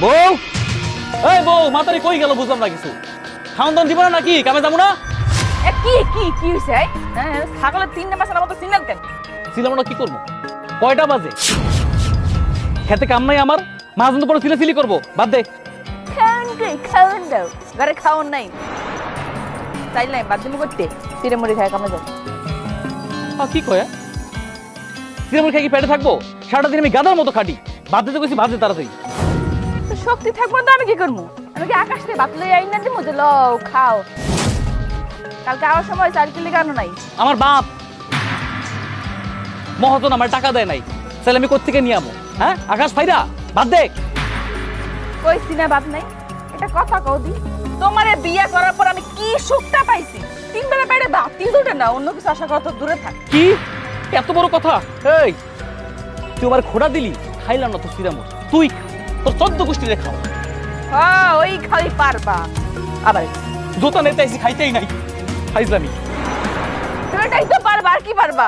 বউ, এই বউ, মাতারি কই গেল বুঝলাম না কিছু। খাওন দাওন দিব না নাকি? কামে যাবো না? কি কি কি হইছে? ছাগলের 3 মাসের মতো সিগন্যাল কেন? ছিলাম না কি করবো? কয়টা বাজে? খেতে কাম নাই আমার, মাঝে তো পরে সিলেসিলি করবো। বাদ দে। খাওয়ান দাও, ঘরে খাওয়ান নাই। তাই নাই বাদ দিমু করতে, চিড়ে মুড়ি খায় কামে যাও। কি কয়? চিড়ে মুড়ি খাই কি পেটে থাকবো? সারাটা দিন আমি গাদার মতো খাটি। বাদ দিতে কইছি, বাদ দে তাড়াতাড়ি। শক্তি থাকবো তো আমি কি করবো? আমি কি আকাশ থেকে ভাত লই আইন না দিমু যে লও খাও? কালকে আওয়ার সময় চাল কিলি কেন নাই? আমার বাপ মহাজন আমার টাকা দেয় নাই, তাহলে আমি কোত্থেকে নিয়ে আমো? হ্যাঁ আকাশ ভাইরা, বাদ দে। কইছি না বাদ নাই, এটা কথা কও দি। তোমারে বিয়ে করার পর আমি কি সুখটা পাইছি? 3 বেলা পেটে ভাতই জুটে না, অন্য কিছু আশা করা তো দূরে থাক। কি এত বড় কথা? এই তুই আমার খোড়া দিলি, খাইলাম না তো সিরামুর। তুই তোর 14 গোষ্ঠীরে খাও। হ্যাঁ ওই খালি পারবা। আবার জোতা নেতে আইছি, খাইতেই নাই। খাইছলামি এটাই তো পারবা, আর কি পারবা?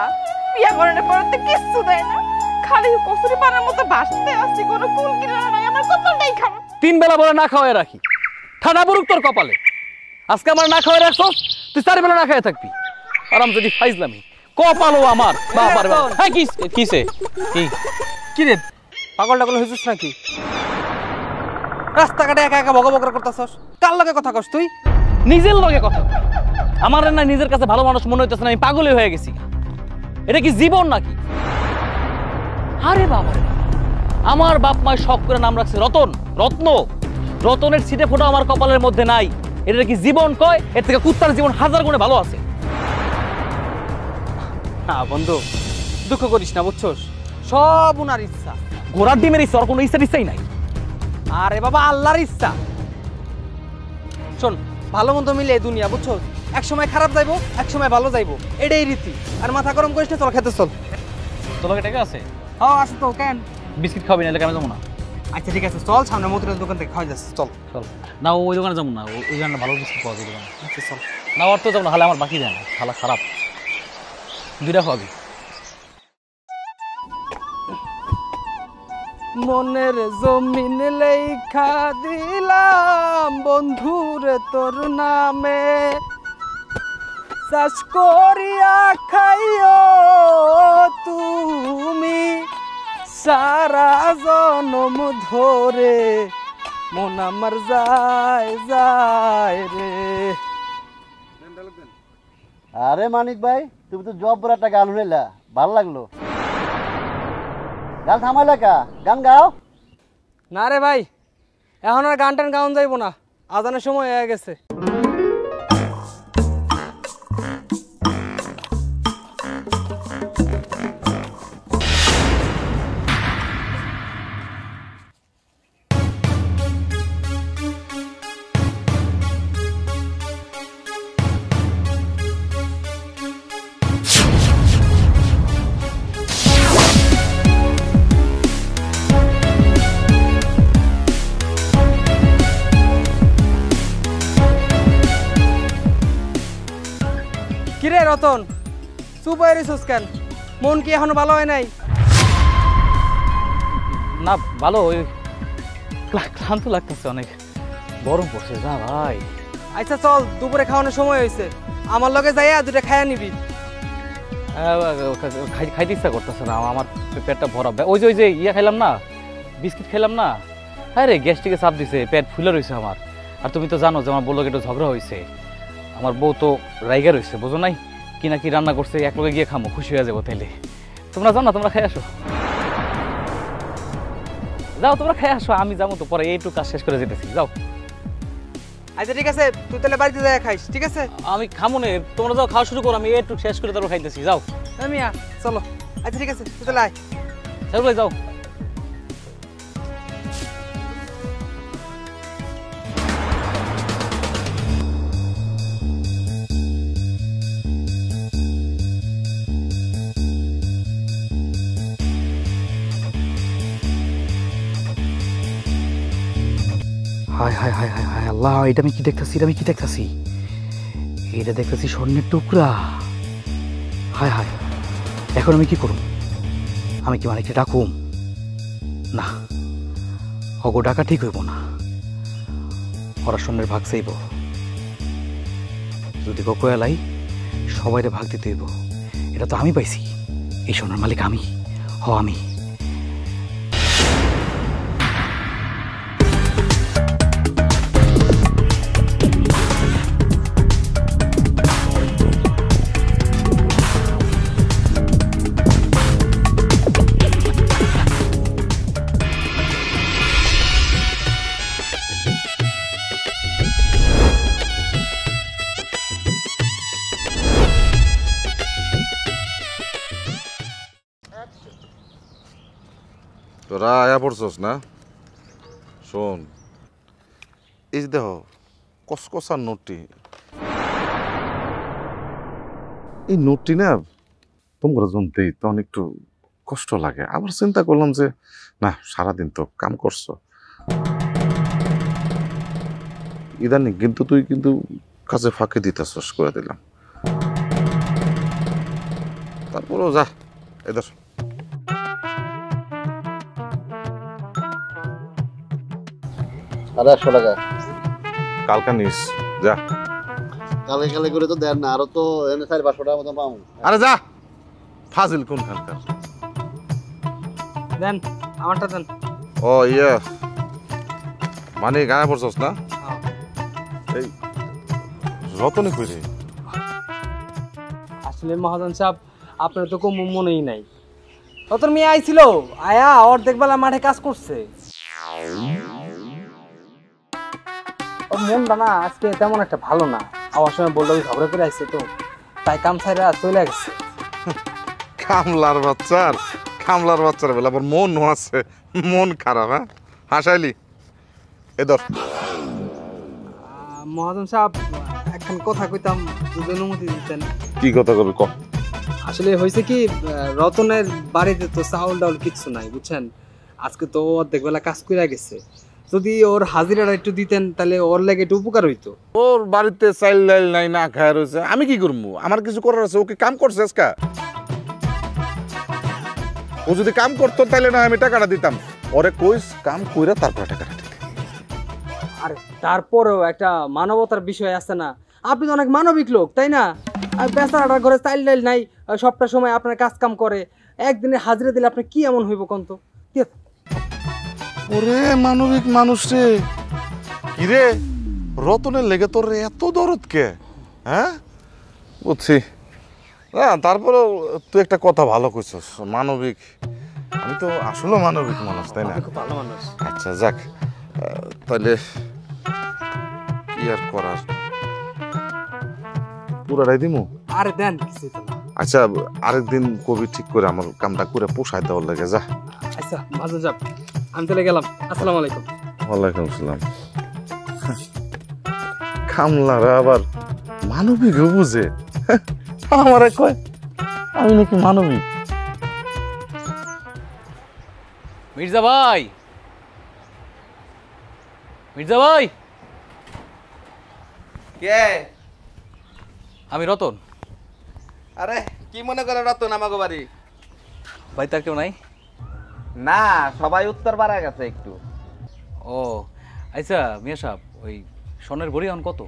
বিয়ে করার পর তো কিছু দেয় না, খালি কচুরি পানার মতো ভাসতে আসছি, কোনো কুল কিনারা নাই। আমার কপালটাই খারাপ। 3 বেলা বলে না খাওয়াই রাখি, ঠান্ডা পড়ুক তোর কপালে। আজকে আমার না খাওয়াই রাখছস, তুই 4 বেলা না খাইয়া থাকবি। আরাম যদি ফাইজলামি কপালও আমার বাবার। হ্যাঁ কিসে কি কি রে, পাগল টাগল হইছিস নাকি? রাস্তাঘাটে একা একা বকবক করতেছস, কার লগে কথা কস তুই? নিজের লগে কথা। আমার না নিজের কাছে ভালো মানুষ মনে হইতেছে না, আমি পাগলই হয়ে গেছি। এটা কি জীবন নাকি? আরে বাবা, আমার বাপ মায়ের শখ করে নাম রাখছে রতন, রত্ন। রতনের ছিটে ফোঁটা আমার কপালের মধ্যে নাই। এটা কি জীবন কয়? এর থেকে কুত্তার জীবন 1000 গুণে ভালো আছে। না বন্ধু, দুঃখ করিস না, বুঝছস? সব উনার ইচ্ছা। ঘোড়ার ডিমের ইচ্ছা, আর কোনো ইচ্ছাই নাই। আরে বাবা, আল্লাহর ইচ্ছা। শোন, ভালো মন্দ মিলে এই দুনিয়া, বুঝছস? এক সময় খারাপ যাইবো, এক সময় ভালো যাইবো, এটাই রীতি। আর মাথা গরম করিস না, চল খেতে চল। তোর টাকা আছে? হ্যাঁ আছে তো, কেন? বিস্কিট খাবি, নাহলে কেন যাবো না? আচ্ছা ঠিক আছে, চল, সামনে মতিনের দোকান থেকে খাওয়া যাচ্ছে, চল চল না, ওই দোকানে যাবো না, ওই দোকানে ভালো বিস্কিট পাওয়া যায় দোকানে। আচ্ছা চল। না ওর তো যাবো না, হালে আমার বাকি দেয় না, খালা খারাপ। 2টা খাওয়াবি। মনের জমিন লেখা দিলাম বন্ধুরে তোর নামে, চাষ করিয়া খাইও তুমি সারা জনম ধরে, মন আমার যায় যায় রে। আরে মানিক ভাই, তুমি তো জব বড় একটা গান শুনাইলা, ভালো লাগলো। গান থামাইলা কা? গান গাও। না রে ভাই, এখন আর গান টান গাউন যাইব না, আজানের সময় হয়ে গেছে। কিরে রতন, চুপ হয়ে রিসোস কেন? মন কি এখনো ভালো হয় নাই? না ভালো, ওই ক্লান্ত লাগতেছে, অনেক গরম পড়ছে। যা ভাই। আচ্ছা চল, দুপুরে খাওয়ানোর সময় হয়েছে, আমার লগে যাইয়া 2টা খাইয়া নিবি। খাইতে ইচ্ছা করতেছে না আমার, পেটটা ভরা। ওই যে ইয়া খাইলাম না, বিস্কিট খাইলাম না, হ্যাঁ রে গ্যাস্ট্রিকে চাপ দিছে, পেট ফুলে রয়েছে আমার। আর তুমি তো জানো যে আমার বউর লগে একটু ঝগড়া হয়েছে, আমার বউ তো রাইগা রয়েছে, বুঝো নাই? কি না কি রান্না করছে, এক লগে গিয়ে খামো, খুশি হয়ে যাবো। তাইলে তোমরা যাও না, তোমরা খাই আসো। যাও তোমরা খাই আসো, আমি যাবো তো পরে, এইটুকু কাজ শেষ করে যেতেছি। যাও। আচ্ছা ঠিক আছে, তুই তাহলে বাড়িতে যাইয়া খাইস, ঠিক আছে? আমি খামো নে, তোমরা যাও, খাওয়া শুরু করো, আমি এইটুকু শেষ করে তারপর খাইতেছি। যাও। মিয়া চলো। আচ্ছা ঠিক আছে, তুই তাহলে আয়। ভাই যাও। হায় হায় হায় হায় হায় আল্লাহ, এটা আমি কি দেখতেছি? এটা দেখতেছি স্বর্ণের টুকরা। হায় হায়, এখন আমি কি করব? আমি কি মানিককে ডাকুম? না, হগো ডাকা ঠিক হইব না, ওরা স্বর্ণের ভাগ চাইব। যদি কোকো এলাই সবাইরে ভাগ দিতে হইব। এটা তো আমি পাইছি, এই স্বর্ণের মালিক আমি, আমি। তোরা আয়া পড়ছস না? শোন, এই যে দেখ কসকসার নোটটি, এই নোটটি না তোমরা জনতেই তখন একটু কষ্ট লাগে। আবার চিন্তা করলাম যে না, সারাদিন তো কাম করছো, ইদানিং কিন্তু তুই কিন্তু কাজে ফাঁকি দিতেছস করে দিলাম। তারপরেও যা, এদের আরে 100 টাকা কালকা নিস যা। কালে কালে করে তো দেন না, আরো তো এনে 400-500 টাকা মতো পাবো। আরে যা, ফাজিল কোন খানকার। দেন আমারটা দেন। ও ইয়া, মানে গায়ে পড়ছস না? এই রতনে কইরে আসলে মহাজন সাহেব, আপনার তো কম মনেই নাই। রতন মেয়ে আইছিল, আয়া অর্ধেক বেলা মাঠে কাজ করছে। ওর মনটা না আজকে তেমন একটা ভালো না। আমার সময় বললো ঝগড়া করে আসছে, তো তাই কাম ছাইরা চলে গেছে। কামলার বাচ্চার বেলা আবার মন আছে, মন খারাপ। হ্যাঁ হাসাইলি এদর। মহাজন সাহেব, এখন কথা কইতাম, যদি অনুমতি দিতেন। কি কথা কবি ক। আসলে হয়েছে কি, রতনের বাড়িতে তো চাউল ডাউল কিচ্ছু নাই, বুঝছেন। আজকে তো অর্ধেক বেলা কাজ করে গেছে। যদি ওর হাজিরাটা একটু দিতেন তাহলে ওর লাগে একটু উপকার হইতো। ওর বাড়িতে চাইল ডাইল নাই, না খায় রয়েছে, আমি কি করবো? আমার কিছু করার আছে? ও কি কাম করছে আজকা? ও যদি কাম করতো তাহলে না আমি টাকাটা দিতাম। ওরে কইস কাম কইরা তারপর টাকাটা দিতে। আরে তারপরেও একটা মানবতার বিষয় আছে না? আপনি তো অনেক মানবিক লোক, তাই না? আর বেচারাটার ঘরে চাইল ডাইল নাই, সবটা সময় আপনার কাজ কাম করে, একদিনে হাজিরা দিলে আপনার কি এমন হইব কোন তো? ওরে মানবিক মানুষ রে, কি রে রতনের লেগে তোর এত দরদ কে? হ্যাঁ বুঝছি না, তারপরেও তুই একটা কথা ভালো কইছস, মানবিক। আমি তো আসলে মানবিক মানুষ, তাই না? খুব ভালো মানুষ। আচ্ছা যাক, তাহলে কি আর করার, পুরাটাই দিমু। আরে দেন, কিছু তো না। আচ্ছা আরেকদিন কবি ঠিক করে আমার কামটা করে পোষায় দেওয়ার লাগে। যা আচ্ছা মাঝে যাব, আমি চলে গেলাম। আসসালামু আলাইকুম। ওয়ালাইকুম আসসালাম। কামলারা আবার মানবিক বুঝে, আমারে কয় আমি নাকি মানবিক। মির্জা ভাই, মির্জা ভাই, কে? আমি রতন। আরে কি মনে করে রতন আমাগো বাড়ি? ভাই তার কেউ নাই? না, সবাই উত্তর পাড়া গেছে একটু। ও আচ্ছা মিয়া সাহেব, ওই স্বর্ণের ভরি এখন কত?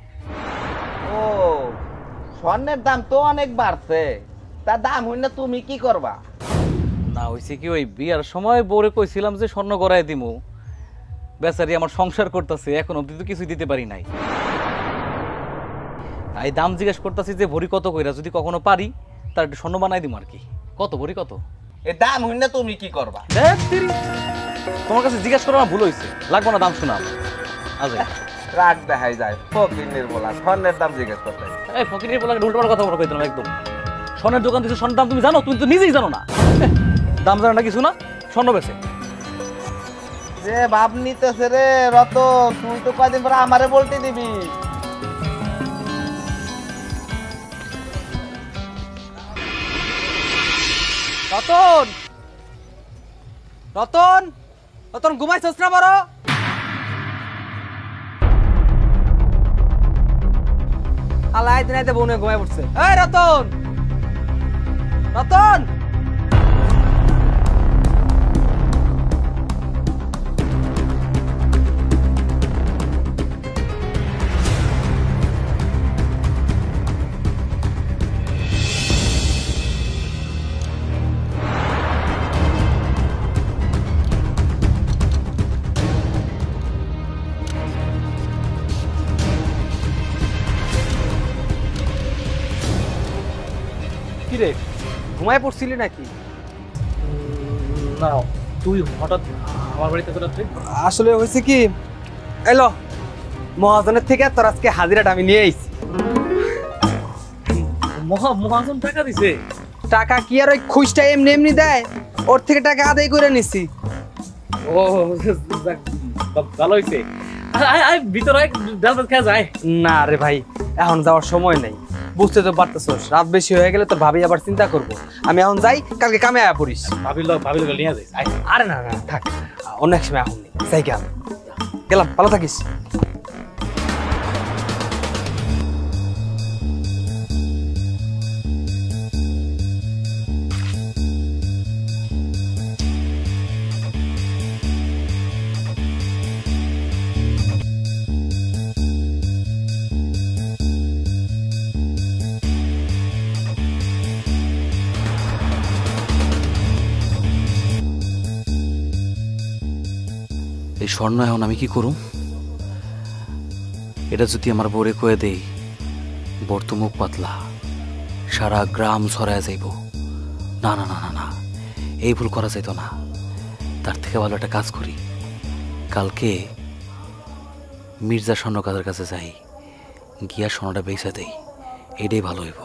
ও, স্বর্ণের দাম তো অনেক বাড়ছে। তা দাম হইলে তুমি কি করবা? না হইছে কি, ওই বিয়ার সময় বউরে কইছিলাম যে স্বর্ণ গড়ায় দিমু, বেচারি আমার সংসার করতেছে, এখন অব্দি তো কিছুই দিতে পারি নাই। তাই দাম জিজ্ঞেস করতেছি যে ভরি কত কইরা, যদি কখনো পারি তার একটু স্বর্ণ বানাই দিমু আর কি। কত ভরি কত? এই দাম হইলে তুমি কি করবা? দেখ তিরি, তোমার কাছে জিজ্ঞেস করা আমার ভুল হয়েছে, লাগবো না দাম শোনা। আজে রাগ দেখাই যায়, ফকির বলা স্বর্ণের দাম জিজ্ঞেস করতে। এই ফকিরের বলা উল্টোপাল্টা কথা বলা কইতাম একদম। স্বর্ণের দোকান থেকে স্বর্ণের দাম তুমি জানো? তুমি তো নিজেই জানো না, দাম জানো না কিছু না, স্বর্ণ বেচে। যে ভাব নিতেছে রে রতন, তুই তো কয়দিন পরে আমারে বলতে দিবি। রতন, রতন, রতন ঘুমাইছস না বড়? আলাই দিন আইতে বউনে ঘুমাই পড়ছে। এই রতন, রতন, কি রে ঘুমায় পড়ছিলি নাকি? না, তুই হঠাৎ আমার বাড়িতে বেরোতে? আসলে হয়েছে কি, এলো মহাজনের থেকে তোর আজকে হাজিরাটা আমি নিয়ে আইছি। মহাজন টাকা দিছে? টাকা কি আর ওই খুশটা এমনি এমনি দেয়, ওর থেকে টাকা আদায় করে নিছি। ও যাক, ভালো হয়েছে। ভিতরে ডাল ভাত খাওয়া যায়? না রে ভাই, এখন যাওয়ার সময় নাই, বুঝতে তো পারতেছস, রাত বেশি হয়ে গেলে তোর ভাবি আবার চিন্তা করবো। আমি এখন যাই, কালকে কামে আয়া পড়িস। ভাবিল নিয়ে যাইস। আরে না না থাক, অনেক সময় এখন নেই, যাই গেলাম, ভালো থাকিস। এই স্বর্ণ এখন আমি কি করুম? এটা যদি আমার বরে কয়ে দেই, বর তো মুখ পাতলা, সারা গ্রাম ছড়ায় যাইব। না না না না না, এই ভুল করা যাইতো না। তার থেকে ভালো একটা কাজ করি, কালকে মির্জা স্বর্ণকারের কাছে যাই, গিয়া স্বর্ণটা বেচে দেই, এটাই ভালো হইব।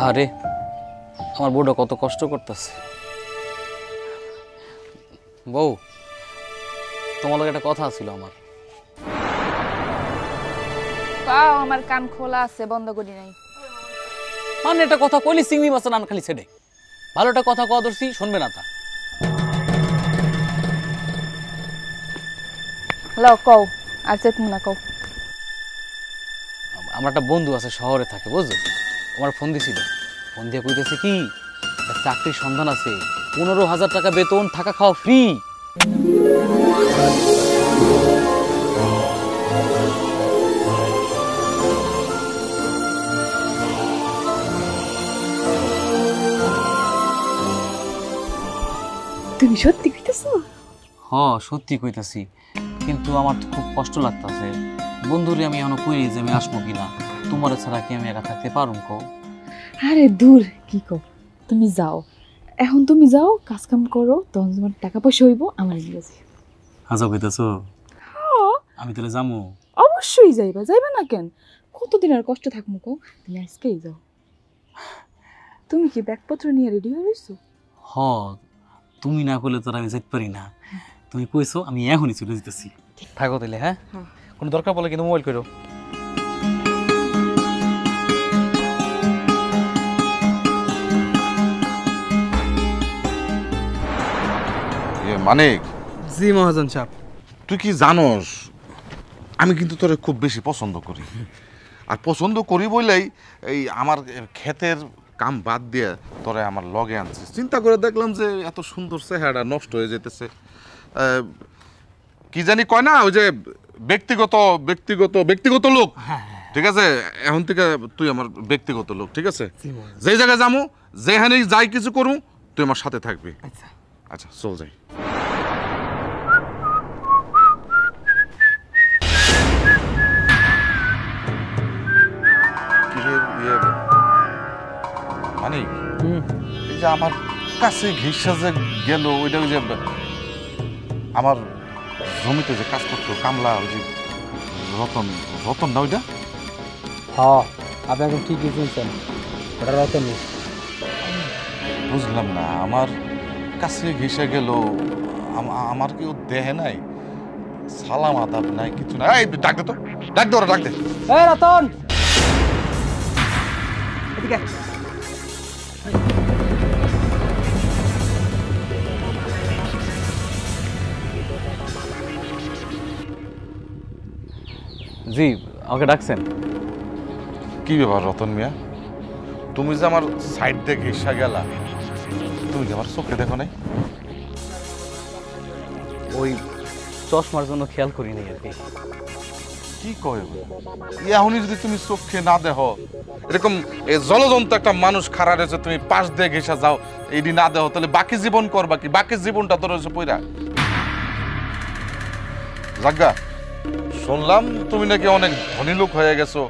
আরে আমার বউটা কত কষ্ট করতেছে। বউ, তোমার লগে একটা কথা ছিল আমার। কাও আমার কান খোলা আছে, বন্ধ করি নাই। মানে একটা কথা কইলি চিংড়ি মাছের নান খালি ছেড়ে, ভালো একটা কথা কওয়া ধরছি, শুনবে না তা। লও কও, আর চেত মুনা কও। আমার একটা বন্ধু আছে, শহরে থাকে, বুঝছো? আমার ফোন দিছিল, ফোন দিয়ে কইতেছে কি একটা চাকরির সন্ধান আছে, 15,000 টাকা বেতন, থাকা খাওয়া ফ্রি। তুমি সত্যি কইতেছো? হ, সত্যি কইতাছি, কিন্তু আমার তো খুব কষ্ট লাগতাছে। বন্ধুরে আমি এখনো কই যে আমি আসবো কিনা, তোমার ছাড়া কি আমি একা থাকতে পারুম? কও। আরে দূর, কি কও, তুমি যাও, এখন তুমি যাও, কাজ কাম করো, তখন তোমার টাকা পয়সা হইব, আমার ইংরেজি। আজা কইতাছো? আমি তাহলে যামু? অবশ্যই যাইবা, যাইবা না কেন? কতদিন আর কষ্ট থাকবো কও, তুমি আজকেই যাও। তুমি কি ব্যাগপত্র নিয়ে রেডি হয়ে রইছো? হ, তুমি না করলে তো আর আমি যাইতে পারি না। তুমি কইছো, আমি এখনই চলে যেতেছি। থাকো তাহলে। হ্যাঁ, কোনো দরকার পড়লে কিন্তু মোবাইল করো। মানিক, জি মহাজন সাহেব। তুই কি জানোস আমি কিন্তু তোরে খুব বেশি পছন্দ করি, আর পছন্দ করি বলেই এই আমার ক্ষেতের কাম বাদ দিয়ে তোরে আমার লগে আনছি। চিন্তা করে দেখলাম যে এত সুন্দর চেহারা নষ্ট হয়ে যেতেছে। কি জানি কয় না, ওই যে ব্যক্তিগত ব্যক্তিগত ব্যক্তিগত লোক। ঠিক আছে, এখন থেকে তুই আমার ব্যক্তিগত লোক। ঠিক আছে, যেই জায়গায় যাবো, যেখানে যাই কিছু করু, তুই আমার সাথে থাকবি। আচ্ছা চল যাই। মানে এই যে আমার কাছে ঘিসা যে গেল, ওইটা ওই যে আমার জমিতে যে কাজ করতো কামলা, ওই যে রতন, রতন না ওইটা? হ্যাঁ, আপনি একদম ঠিকই শুনছেন, ওটা রতনই। বুঝলাম না, আমার কাছে ঘেসে গেল, আমার কেউ দেহে নাই, সালাম আদাব নাই, কিছু নাই। এই ডাক দে তো, ডাক দে, ওরা ডাক দে। এই রতন, এদিকে আয়। জি, আমাকে ডাকছেন? কি ব্যাপার রতন মিয়া, তুমি যে আমার সাইড দিয়ে ঘেসা গেলা, তুমি কি আমার চোখে দেখো নাই? ওই চশমার জন্য খেয়াল করিনি আর কি। কি কয় এখনই যদি তুমি চোখে না দেখো, এরকম জলজন্ত একটা মানুষ খাড়া রয়েছে, তুমি পাশ দিয়ে ঘেসা যাও, এইটি না দেখো, তাহলে বাকি জীবন করবা কি? বাকি জীবনটা তো রয়েছে পইরা। জাগা, শুনলাম তুমি নাকি অনেক ধনী লোক হয়ে গেছো,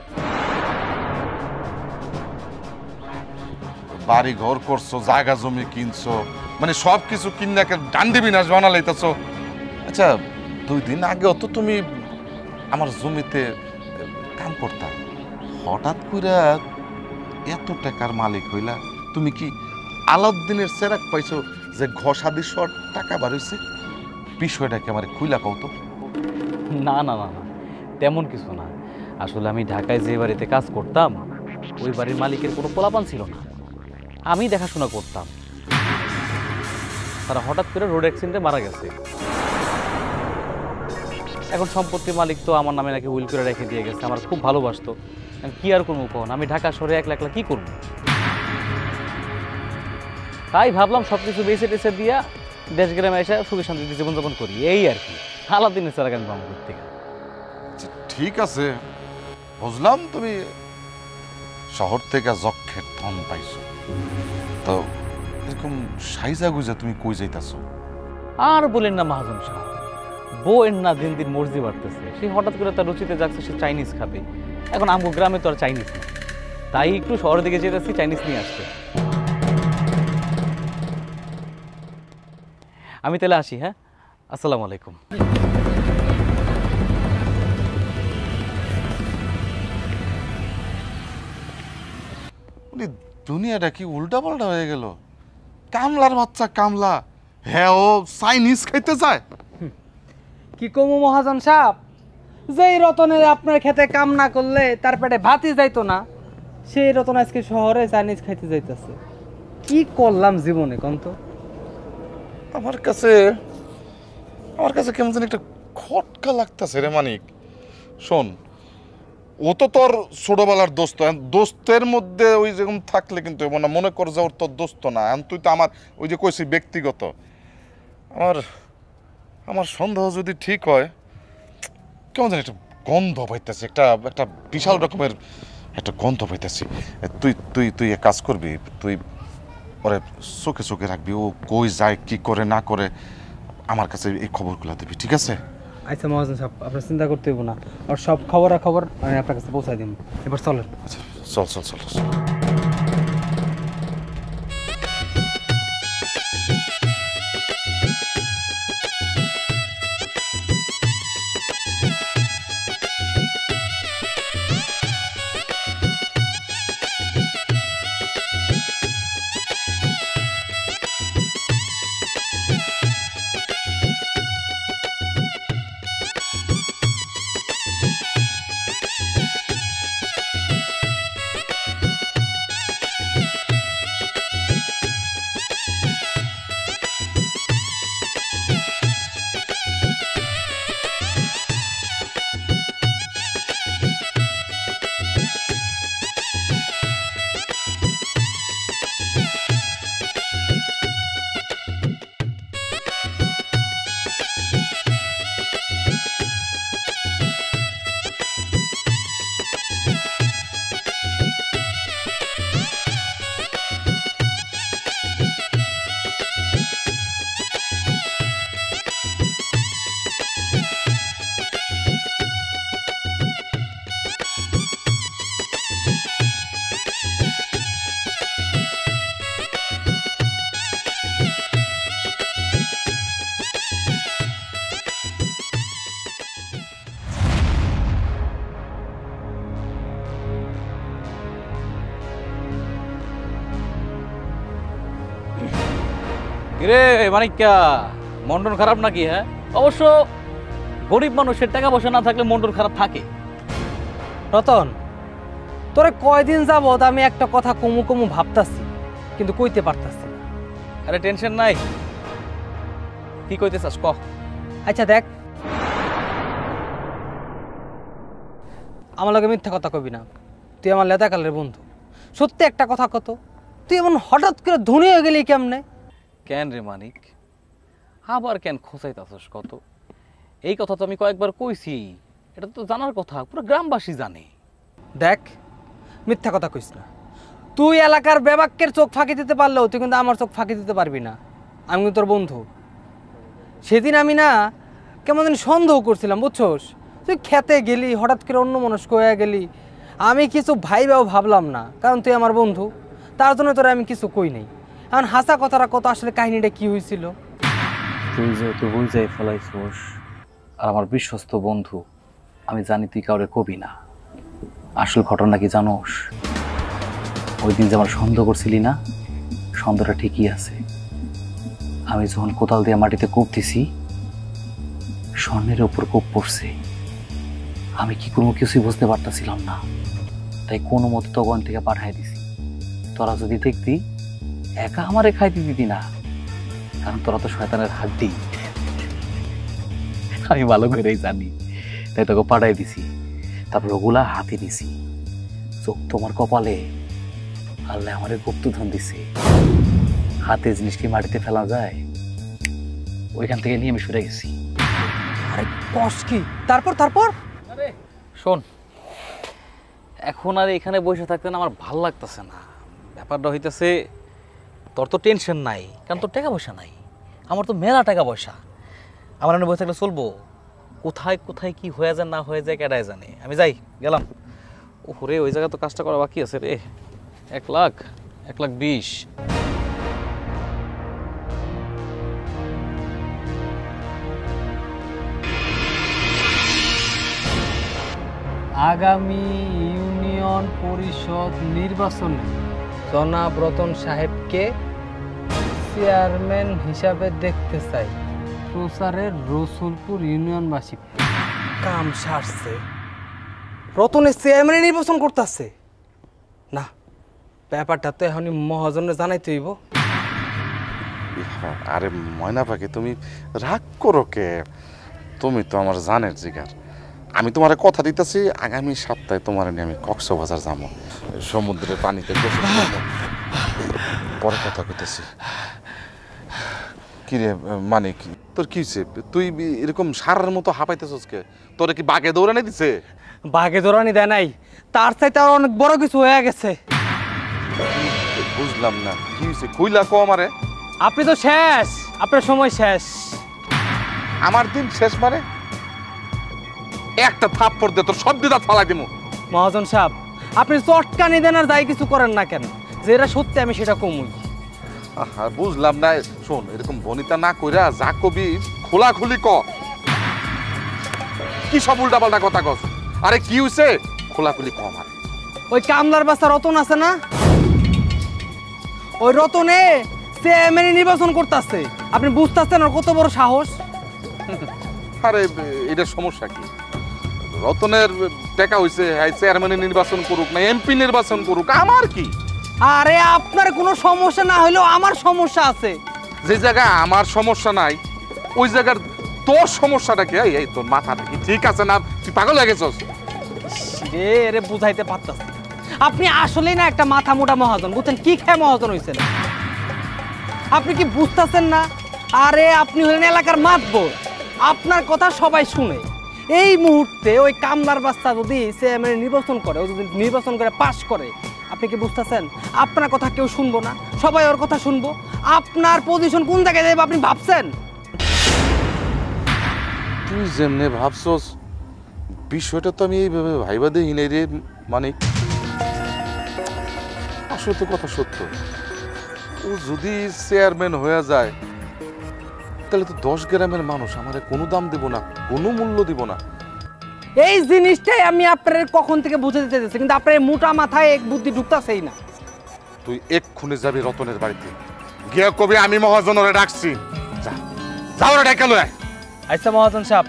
বাড়ি ঘর করছো, জায়গা জমি কিনছো, মানে সব কিছু কিনাকে ডান্ডি বিনাশ বানালাইতেছো। আচ্ছা, 2 দিন আগেও তো তুমি আমার জমিতে কাম করতাম, হঠাৎ করে এত টাকার মালিক হইলা। তুমি কি আলাউদ্দিনের চেরাক পাইছো যে ঘষা দিয়ে টাকা বার হইছে? বিষয়টা কি আমার খুইলা কও তো? না না না না, তেমন কিছু না। আসলে আমি ঢাকায় যে বাড়িতে কাজ করতাম, ওই বাড়ির মালিকের কোনো পোলাপান ছিল না, আমি দেখাশোনা করতাম। তারা হঠাৎ করে রোড অ্যাক্সিডেন্টে মারা গেছে। এখন সম্পত্তির মালিক তো আমার নামে নাকি উইল করে রেখে দিয়ে গেছে। আমার খুব ভালোবাসতো, কি আর করবো কখন? আমি ঢাকা শহরে একলা একলা কি করবো? তাই ভাবলাম সবকিছু বেঁচে টেসে দিয়া দেশ গ্রামে এসে সুখে শান্তিতে জীবনযাপন করি, এই আর কি। আলাদিনের স্যার আমি পাবো থেকে। ঠিক আছে, বুঝলাম তুমি শহর থেকে যক্ষের ধন পাইছো, তো এরকম সাইজা গুজা তুমি কই যাইতাছো? আর বলেন না মহাজন সাহেব, বউয়ের না দিন দিন মর্জি বাড়তেছে। সে হঠাৎ করে তার রুচিতে যাচ্ছে সে চাইনিজ খাবে। এখন আমগো গ্রামে তো আর চাইনিজ নেই, তাই একটু শহরের দিকে যেতেছি চাইনিজ নিয়ে আসতে। আমি তাহলে আসি, হ্যাঁ? আসসালামু আলাইকুম। দুনিয়াটা কি উল্টা পাল্টা হয়ে গেল? কামলার বাচ্চা কামলা, হ্যাঁ ও চাইনিজ খাইতে যায়। কি কমু মহাজন সাহেব, যেই রতনের আপনার খেতে কাম না করলে তার পেটে ভাতই যাইতো না, সেই রতন আজকে শহরে চাইনিজ খাইতে যাইতেছে। কি করলাম জীবনে কন্ত? আমার কাছে কেমন যেন একটা খটকা লাগতেছে রে মানিক। শোন, ও তো তোর ছোটবেলার দোস্ত, দোস্তের মধ্যে ওই যেরকম থাকলে কিন্তু মনে কর যে ওর তোর দোস্ত না, তুই তো আমার ওই যে কইছি ব্যক্তিগত। আমার সন্দেহ যদি ঠিক হয়, কেমন জানি একটা গন্ধ পাইতেছে, একটা বিশাল রকমের একটা গন্ধ পাইতেছি। তুই তুই তুই এক কাজ করবি, তুই ওরে চোখে চোখে রাখবি, ও কই যায় কি করে না করে আমার কাছে এই খবরগুলো দিবি, ঠিক আছে? আচ্ছা মহাজন সাহেব, আপনার চিন্তা করতে হইব না, আর সব খবর আমি আপনার কাছে পৌঁছাই দিব। এবার চলেন। আচ্ছা, চল। রে মানিক্কা, মন্ডন খারাপ নাকি? হ্যাঁ, অবশ্য গরিব মানুষের টাকা পয়সা না থাকলে মন্ডন খারাপ থাকে। রতন, তোরে কয়দিন যাবত আমি একটা কথা কমু ভাবতাছি, কিন্তু কইতে পারতাছি না। আরে টেনশন নাই, কি কইতে চাস ক। আচ্ছা দেখ, আমার লগে মিথ্যা কথা কবি না, তুই আমার লেদাকালের বন্ধু। সত্যি একটা কথা কত, তুই এমন হঠাৎ করে ধনী হয়ে গেলি কেমনে? কেন রে মানিক, আবার কেন খোঁচাইতাছস কত? এই কথা তো আমি কয়েকবার কইছি, এটা তো জানার কথা, পুরো গ্রামবাসী জানে। দেখ, মিথ্যা কথা কইস না। তুই এলাকার বেবাক্যের চোখ ফাঁকি দিতে পারলেও তুই কিন্তু আমার চোখ ফাঁকি দিতে পারবি না। আমি কিন্তু তোর বন্ধু। সেদিন আমি না কেমন যেন সন্দেহ করছিলাম, বুঝছস? তুই খেতে গেলি, হঠাৎ করে অন্য মনস্ক হয়ে গেলি। আমি কিছু ভাইবাও ভাবলাম না, কারণ তুই আমার বন্ধু, তার জন্য তোরা আমি কিছু কই নাই। এখন হাসা কথাটা কত, আসলে কাহিনীটা কি হয়েছিল? তুই যেহেতু বুঝাই ফেলাইছস আর আমার বিশ্বস্ত বন্ধু, আমি জানি তুই কাউরে কবি না। আসল ঘটনা কি জানোস? ওই দিন যে আমার সন্দেহ করছিলি না, সন্দেহটা ঠিকই আছে। আমি যখন কোদাল দিয়ে মাটিতে কূপ দিছি, স্বর্ণের ওপর কূপ পড়ছে। আমি কি কোনো কিছুই বুঝতে পারতেছিলাম না, তাই কোনো মতে তখন থেকে পাঠাই দিছি। তোরা যদি দেখতি, একা আমারে খাইতে দিতি না, কারণ তোরা তো শয়তানের হাড্ডি। আমি ভালো করেই জানি, তাই তোকে পাঠাই দিছি। তারপর ওগুলা হাতে দিছি। চোখ তোমার কপালে, আল্লাহ আমারে গুপ্তধন দিছে। হাতে জিনিস কি মাটিতে ফেলা যায়? ওইখান থেকে নিয়ে আমি সরে গেছি। আরে কষ্ট কি? তারপর তারপর শোন, এখন আর এখানে বসে থাকতে না আমার ভাল লাগতেছে না। ব্যাপারটা হইতেছে, তোর তো টেনশন নাই, কারণ তোর টাকা পয়সা নাই। আমার তো মেলা টাকা পয়সা। আমার এখানে বসে থাকলে চলবো? কোথায় কোথায় কি হয়ে যায় না হয়ে যায় কেডায় জানে। আমি যাই, গেলাম। ওরে, ওই জায়গায় তো কাজটা করা বাকি আছে রে। 1,20,000। আগামী ইউনিয়ন পরিষদ নির্বাচনে জনাব রতন সাহেবকে চেয়ারম্যান হিসাবে দেখতে চাই। প্রচারের রসুলপুর ইউনিয়নবাসী। কাম সারছে, রতনের চেয়ারম্যান নির্বাচন করতেছে না। ব্যাপারটা তো এখনই মহাজনে জানাইতে হইব। আরে ময়না পাখি, তুমি রাগ করো কে? তুমি তো আমার জানের জিগার। আমি তোমার কথা দিতেছি, আগামী সপ্তাহে তোমার নিয়ে আমি কক্সবাজার যাবো, সমুদ্রের পানিতে গোসল করবো। পরে কথা কইতেছি। কিরে মানিক, তোর কি হইছে? তুই এরকম সারার মতো হাঁপাইতেছস কে? তোরে কি বাগে দৌড়ানি দিছে? বাঘে দৌড়ানি দেয় নাই, তার চাইতে আর অনেক বড় কিছু হয়ে গেছে। বুঝলাম না কি হইছে, কইলা কো আমারে। আপনি তো শেষ, আপনার সময় শেষ। আমার দিন শেষ মানে? একটা থাপ্পড় দে, তোর সব দিদা ফালাই দিমু। মহাজন সাহেব, আপনি চটকানি দেন আর যাই কিছু করেন না কেন, যেটা সত্যি আমি সেটা কমুই। বুঝলাম না। শোন, এরকম বনিতা না কইরা যা কবি খোলাখুলি ক। কি সব উল্টাপাল্টা কথা কস? আরে কি হইছে, খোলাখুলি ক আমার। ওই কামলার বাচ্চা রতন আছে না, ওই রতনে চেয়ারম্যান নির্বাচন করতেছে। আপনি বুঝতেছেন ওর কত বড় সাহস? আরে এটা সমস্যা কি? রতনের টাকা হইছে, চেয়ারম্যান নির্বাচন করুক না এমপি নির্বাচন করুক, আমার কি? আরে আপনার কোনো সমস্যা না হইলেও আমার সমস্যা আছে। যে জায়গায় আমার সমস্যা নাই, ওই জায়গার তোর সমস্যাটা কি? এই তোর মাথাটা কি ঠিক আছে না? তুই পাগল হয়ে গেছস? রে এরে বুঝাইতে পারতাছি, আপনি আসলেই না একটা মাথা মোটা মহাজন। বুঝছেন কি খেয়ে মহাজন হইছেন? আপনি কি বুঝতেছেন না? আরে আপনি হলেন এলাকার মাতবর, আপনার কথা সবাই শুনে। এই মুহূর্তে ওই কামলার বাচ্চা যদি চেয়ারম্যান নির্বাচন করে, ও যদি নির্বাচন করে পাশ করে, আপনি কি বুঝতেছেন? আপনার কথা কেউ শুনবো না, সবাই ওর কথা শুনবো। আপনার পজিশন কোন জায়গায় যাবে আপনি ভাবছেন? তুই যেমনে ভাবছস, বিষয়টা তো আমি এইভাবে ভাইবা দেই নাই রে মানিক। আসলে তো কথা সত্য। ও যদি চেয়ারম্যান হয়ে যায়, তাহলে তো 10 গ্রামের মানুষ আমারে কোনো দাম দেব না, কোনো মূল্য দিব না। এই জিনিসটাই আমি আপনার কখন থেকে বুঝে দিতে চাইছি, কিন্তু আপনার মোটা মাথায় এক বুদ্ধি ঢুকতাছেই না। তুই এক্ষুনি যাবি রতনের বাড়িতে, গিয়ে কবি আমি মহাজনরে ডাকছি। যা, যাও রে ডাকা লয়। আচ্ছা মহাজন সাহেব,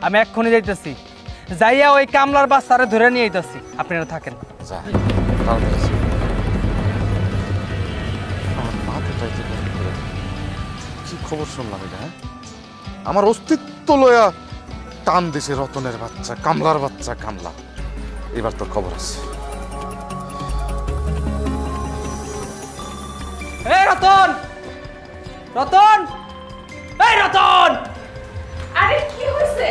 আমি এক্ষুনি যাইতেছি, যাইয়া ওই কামলার বাচ্চারে ধরে নিয়ে আইতাছি। আপনারা থাকেন। যা, তাড়াতাড়ি যা। আমার মাথাটাই যে গরম করে দিল। কি খবর শুনলাম এটা? হ্যাঁ, আমার অস্তিত্ব লয়া টান দিছে রতনের বাচ্চা, কামলার বাচ্চা কামলা। এবার তোর খবর আছে। এই রতন, রতন, এই রতন! আরে কি হয়েছে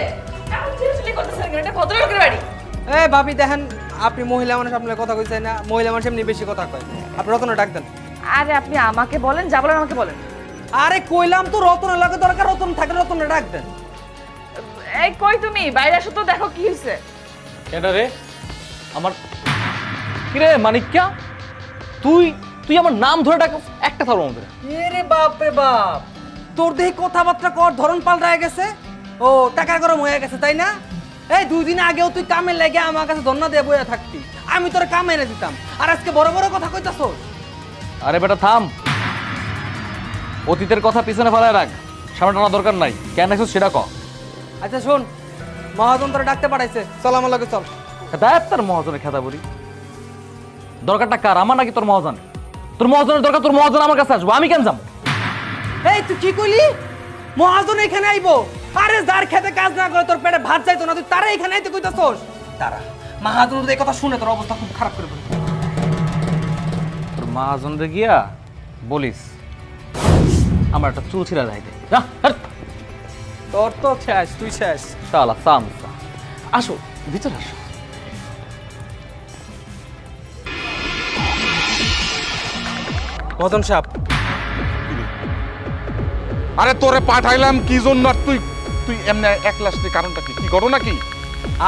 এমন চিল্লাচিল্লি করতেছেন কেন? এটা ভদ্রলোকের বাড়ি। এই ভাবি দেখেন, আপনি মহিলা মানুষ, আপনার কথা কইছেন না। মহিলা মানুষ এমনি বেশি কথা কয়। আপনি রতনে ডাক দেন। আরে আপনি আমাকে বলেন, যা বলেন আমাকে বলেন। আরে কইলাম তো রতনের লাগে দরকার, রতন থাকলে রতনে ডাক দেন। এই কই তুমি? বাইরে আসো তো, দেখো কি হয়েছে। এটা রে আমার কিরে মানিক্যা, তুই তুই আমার নাম ধরে ডাক একটা থাকবো আমাদের। এরে বাপ রে বাপ, তোর দেখি কথাবার্তা কর ধরন পাল্টায় গেছে। ও টাকা গরম হয়ে গেছে তাই না? এই 2 দিন আগেও তুই কামে লেগে আমার কাছে ধন্না দিয়ে বইয়া থাকতি, আমি তোর কামে এনে দিতাম, আর আজকে বড় বড় কথা কইতাছস। আরে বেটা থাম, অতীতের কথা পিছনে ফেলায় রাখ, সামনে টানা দরকার নাই। কেন আসছিস সেটা ক। আচ্ছা শোন, মহাজন তোরা ডাকতে পাঠাইছে, চল আমার লগে চল। দেখ তোর মহাজনের খেতা বলি, দরকারটা কার, আমার নাকি তোর মহাজন? তোর মহাজনের দরকার, তোর মহাজন আমার কাছে আসবো, আমি কেন যাবো? এই তুই কি কইলি? মহাজন এখানে আইবো? আরে যার খেতে কাজ না করে তোর পেটে ভাত যাইতো না, তুই তারা এখানে আইতে কইতাছস? দাঁড়া, মহাজন যদি এই কথা শুনে তোর অবস্থা খুব খারাপ করে বলবে। তোর মহাজনরে গিয়া বলিস আমার একটা চুল ছিঁড়া দেয় দে। যা, হাট। তোর তো শেষ, তুই শেষ। শালা সামসা, আসো ভিতরে আসো। মহাজন সাহেব, আরে তোরে পাঠাইলাম কি জন্য, আর তুই তুই এমনি একলা আসলি, কারণটা কি? কি করো নাকি?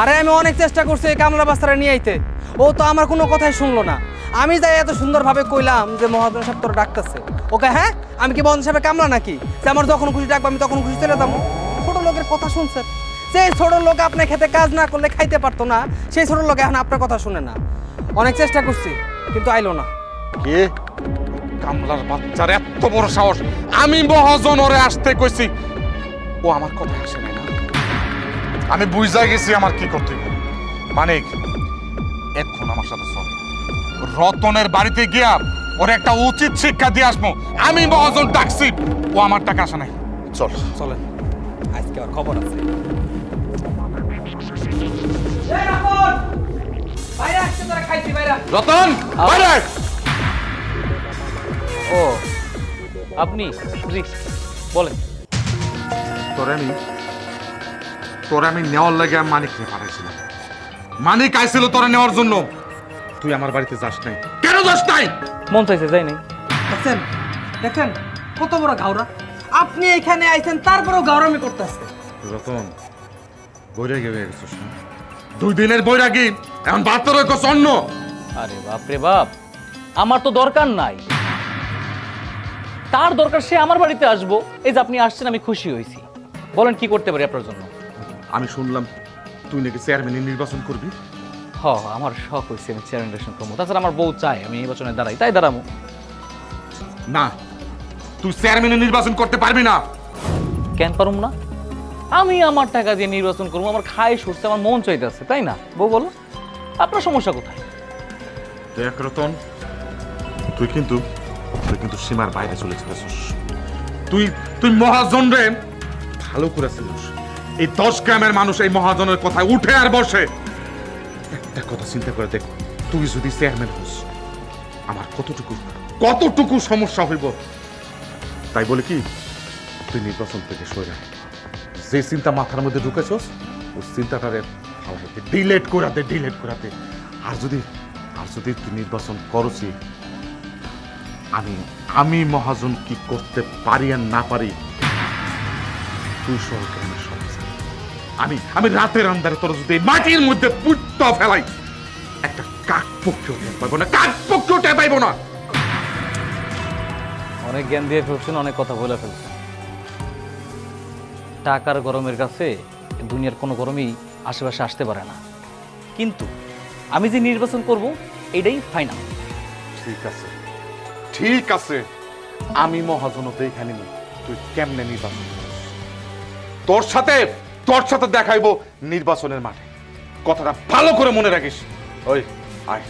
আরে আমি অনেক চেষ্টা করছি এই কামলা বাস্তারা নিয়ে আইতে, ও তো আমার কোনো কথাই শুনলো না। আমি যাই এত সুন্দরভাবে কইলাম যে মহাজন সাহেব তোর ডাকতেছে, ওকে হ্যাঁ আমি কি মহাজন সাহেবের কামলা নাকি যে আমার যখন খুশি ডাকবো আমি তখন খুশি চলে যাবো? ছোট লোকের কথা শুনছে, সেই ছোট লোক আপনার খেতে কাজ না করলে খাইতে পারতো না, সেই ছোট লোক এখন আপনার কথা শুনে না। অনেক চেষ্টা করছি কিন্তু আইলো না। কে? কামলার বাচ্চার এত বড় সাহস! আমি মহাজন ওরে আসতে কইছি, ও আমার কথা আসে নাই না। আমি বুঝা গেছি আমার কি করতে হবে। মানিক, এখন আমার সাথে চল, রতনের বাড়িতে গিয়া ওর একটা উচিত শিক্ষা দিয়ে আসবো। আমি মহাজন ডাকছি, ও আমার টাকা আসে নাই। চল চলেন, আজকে আর খবর আছে। রতন বাইরে আয়। ও আপনি জি বলেন। তোরে আমি নেওয়ার লাগে মানিককে পাঠাইছিলাম। মানিক আইছিল তোরে নেওয়ার জন্য, তুই আমার বাড়িতে যাস নাই কেন? যাস নাই? মন চাইছে যাই নাই। দেখছেন দেখেন কত বড় গাওরা, আপনি এখানে আইছেন তারপরেও গাওরামি করতেছে। রতন বৈরাগী হয়ে গেছিস না? 2 দিনের বৈরাগী এখন বাহাত্তর হয়ে অন্য। আরে বাপ রে বাপ, আমার তো দরকার নাই, তার দরকার, সে আমার বাড়িতে আসবো। এই যে আপনি আসছেন, আমি খুশি হয়েছি। বলেন কি করতে পারি আপনার জন্য? আমি শুনলাম তুই নাকি চেয়ারম্যানের নির্বাচন করবি। হ আমার শখ হয়েছে, আমি চেয়ারম্যান ইলেকশন করবো। তাছাড়া আমার বউ চাই আমি নির্বাচনে দাঁড়াই, তাই দাঁড়াবো। না, তুই চেয়ারম্যানের নির্বাচন করতে পারবি না। কেন পারুম না? আমি আমার টাকা দিয়ে নির্বাচন করবো, আমার খাই সরছে, আমার মন চাইতেছে, তাই না? বউ বলো আপনার সমস্যা কোথায়? দেখ রতন, তুই কিন্তু সীমার বাইরে চলে যেতেছিস। তুই মহাজন রে ভালো করেছিস। এই 10 গ্রামের মানুষ এই মহাজনের কথায় উঠে আর বসে। একটা কথা চিন্তা করে দেখ, তুই যদি চেয়ারম্যান হোস আমার কতটুকু সমস্যা হইব। তাই বলে কি তুই নির্বাচন থেকে সরে আয়। যে চিন্তা মাথার মধ্যে ঢুকেছস ওই চিন্তাটারে ডিলেট করাতে। আর যদি তুই নির্বাচন করছি, আমি মহাজন কি করতে পারি আর না পারি তুই সহ গ্রামের সব জানিস। আমি রাতের আন্ধারে তোর যদি মাটির মধ্যে পুঁততে ফেলাই, একটা কাক পক্ষেও টের পাইব না, কাক পক্ষেও টের পাইব না। অনেক জ্ঞান দিয়ে ফেলছেন, অনেক কথা বলে ফেলছেন। টাকার গরমের কাছে দুনিয়ার কোনো গরমই আশেপাশে আসতে পারে না। কিন্তু আমি যে নির্বাচন করব এটাই ফাইনাল। ঠিক আছে, আমি মহাজনতে এখানে নেই, তুই কেমনে নির্বাচন করিস? তোর সাথে দেখাইবো নির্বাচনের মাঠে। কথাটা ভালো করে মনে রাখিস। ওই আয়।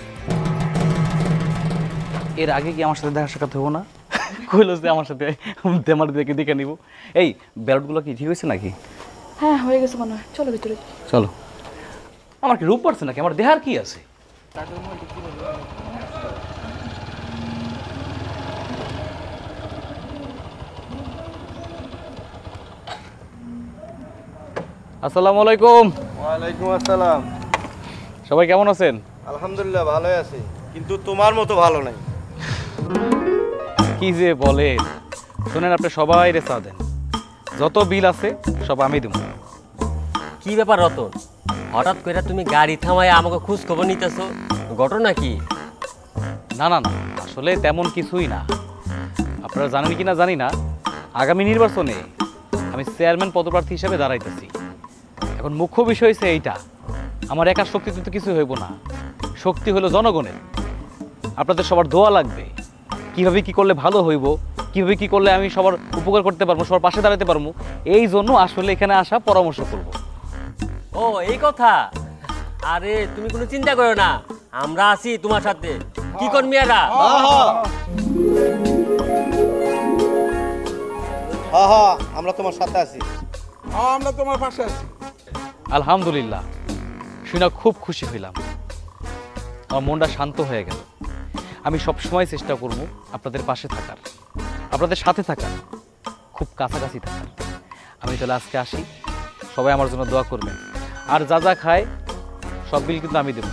এর আগে কি আমার সাথে দেখা সাক্ষাৎ হবো না? কইলো যে আমার সাথে দেমার দেখে দেখে নিব। এই, ব্যালটগুলো কি ঠিক হয়েছে নাকি? হ্যাঁ হয়ে গেছে মনে হয়, চলো ভিতরে। চলো। আমার কি রূপ পারছে নাকি? আমার দেহার কি আছে? আসসালামু আলাইকুম। ওয়ালাইকুম আসসালাম। সবাই কেমন আছেন? আলহামদুলিল্লাহ ভালোই আছি, কিন্তু তোমার মতো ভালো নাই। কি যে বলেন, শোনেন, আপনি সবাই রেসা দেন, যত বিল আছে সব আমি দেবো। কি ব্যাপার রতন, হঠাৎ করে তুমি গাড়ি থামায় আমাকে খোঁজ খবর নিতেছো, ঘটনা কি? না না না, আসলে তেমন কিছুই না। আপনারা জানেন কি না জানি না, আগামী নির্বাচনে আমি চেয়ারম্যান পদপ্রার্থী হিসেবে দাঁড়াইতেছি। এখন মুখ্য বিষয় হচ্ছে এইটা, আমার একার শক্তিতে তো কিছু হইব না, শক্তি হলো জনগণের। আপনাদের সবার দোয়া লাগবে, কিভাবে কি করলে ভালো হইব, কিভাবে কি করলে আমি সবার উপকার করতে পারবো, সবার পাশে দাঁড়াতে পারবো, এই জন্য আসলে এখানে আসা, পরামর্শ করব। ও এই কথা। আরে তুমি কোনো চিন্তা করো না, আমরা আছি তোমার সাথে। কি কর মিয়ারা? হ্যাঁ, আমরা তোমার সাথে আছি। আমরা তোমার পাশে আছি। আলহামদুলিল্লাহ, শুনে খুব খুশি হইলাম, আমার মনটা শান্ত হয়ে গেল। আমি সব সময় চেষ্টা করব আপনাদের পাশে থাকার, আপনাদের সাথে থাকার, খুব কাছাকাছি থাকার। আমি তাহলে আজকে আসি, সবাই আমার জন্য দোয়া করবেন, আর যা যা খায় সব বিল কিন্তু আমি দেব।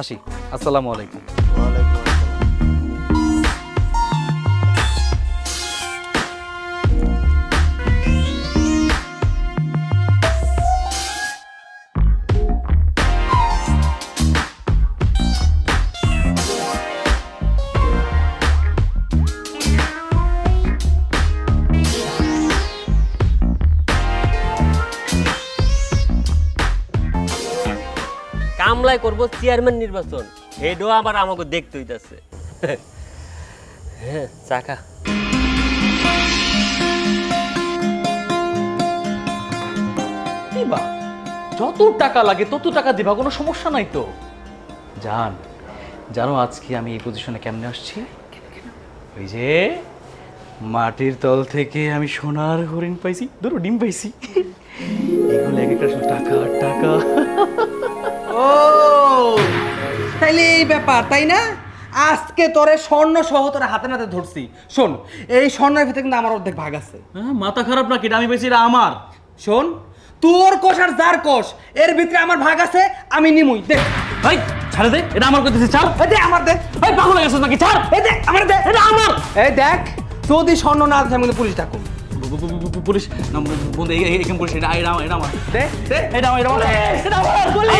আসি, আসসালামু আলাইকুম। কামলাই করবো চেয়ারম্যান নির্বাচন, হেডও আবার আমাকে দেখতে হইতাছে। হ্যাঁ, চাকা দিবা, যত টাকা লাগে তত টাকা দিবা, কোনো সমস্যা নাই তো। জানো আজকে আমি এই পজিশনে কেমনে আসছি? ওই যে মাটির তল থেকে আমি সোনার হরিণ পাইছি, দুটো ডিম পাইছি, এগুলো এক একটা টাকা টাকা। ও তাইলে এই ব্যাপার, তাই না? আজকে তোরে স্বর্ণ সহ তোরে হাতে নাতে ধরছি। শোন, এই স্বর্ণের ভিতরে কিন্তু আমার অর্ধেক ভাগ আছে। হ্যাঁ, মাথা খারাপ নাকি? আমি পাইছি, এটা আমার। শোন, তোর কোষ আর যার কোষ এর ভিতরে আমার ভাগ আছে, আমি নিমুই। দেখ ভাই, ছাড়ে দে, এটা আমার কইতেছে, ছাড়। এই দে, আমার দে। ভাই, পাগল হয়ে গেছিস নাকি? ছাড়। এই দে, আমার দে। এটা আমার। এই দেখ, যদি স্বর্ণ না আছে আমি কিন্তু পুলিশ ডাকুম। পুলিশ না বন্ধু, এখানে পুলিশ, এটা আমার। দে দে, এটা আমার, এটা আমার, এটা আমার। পুলিশ,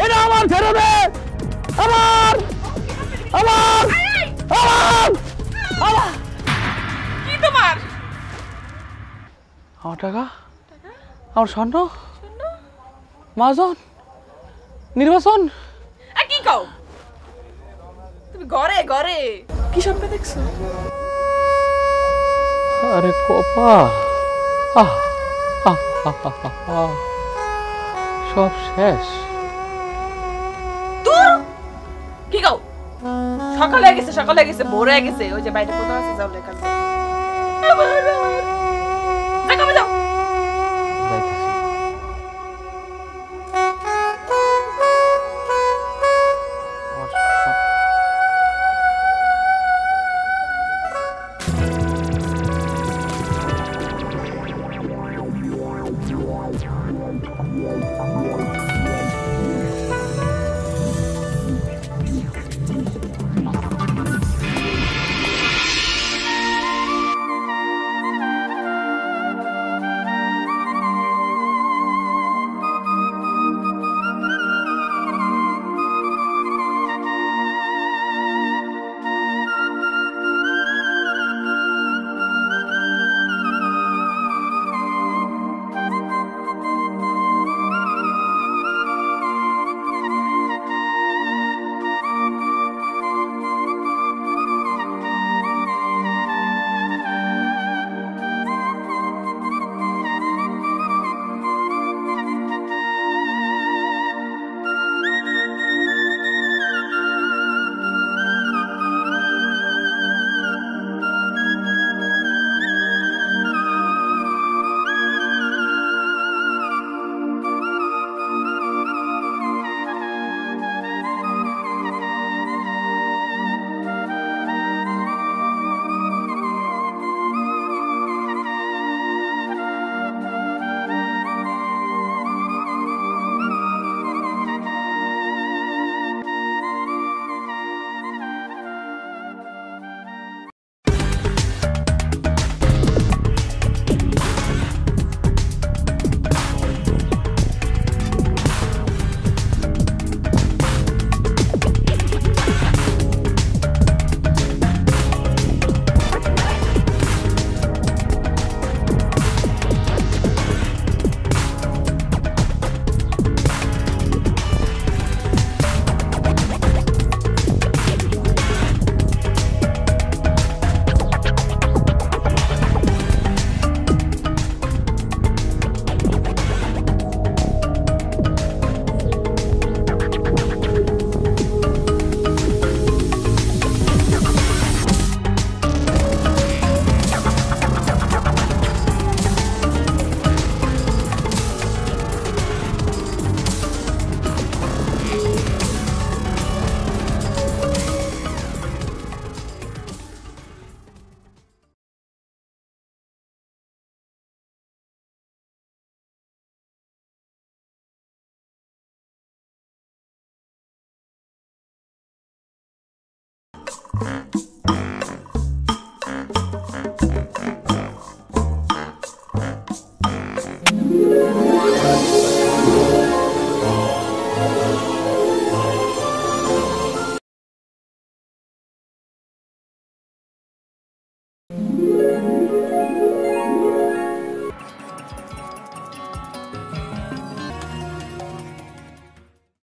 এটা আমার, ছেড়ে দে। আমার আমার আমার আমার কি তোমার? আমার টাকা, আমার স্বর্ণ, মাজন, নির্বাচন। কি কও তুমি? ঘরে ঘরে কি স্বপ্ন দেখছো? আরে কপা, সব শেষ। দূর, কি কও? সকাল হয়ে গেছে, সকাল হয়ে গেছে, ভোর হয়ে গেছে। ওই যে বাইরে কোথাও আছে, যাও লেখা যাও। যাও। যাইতেছি।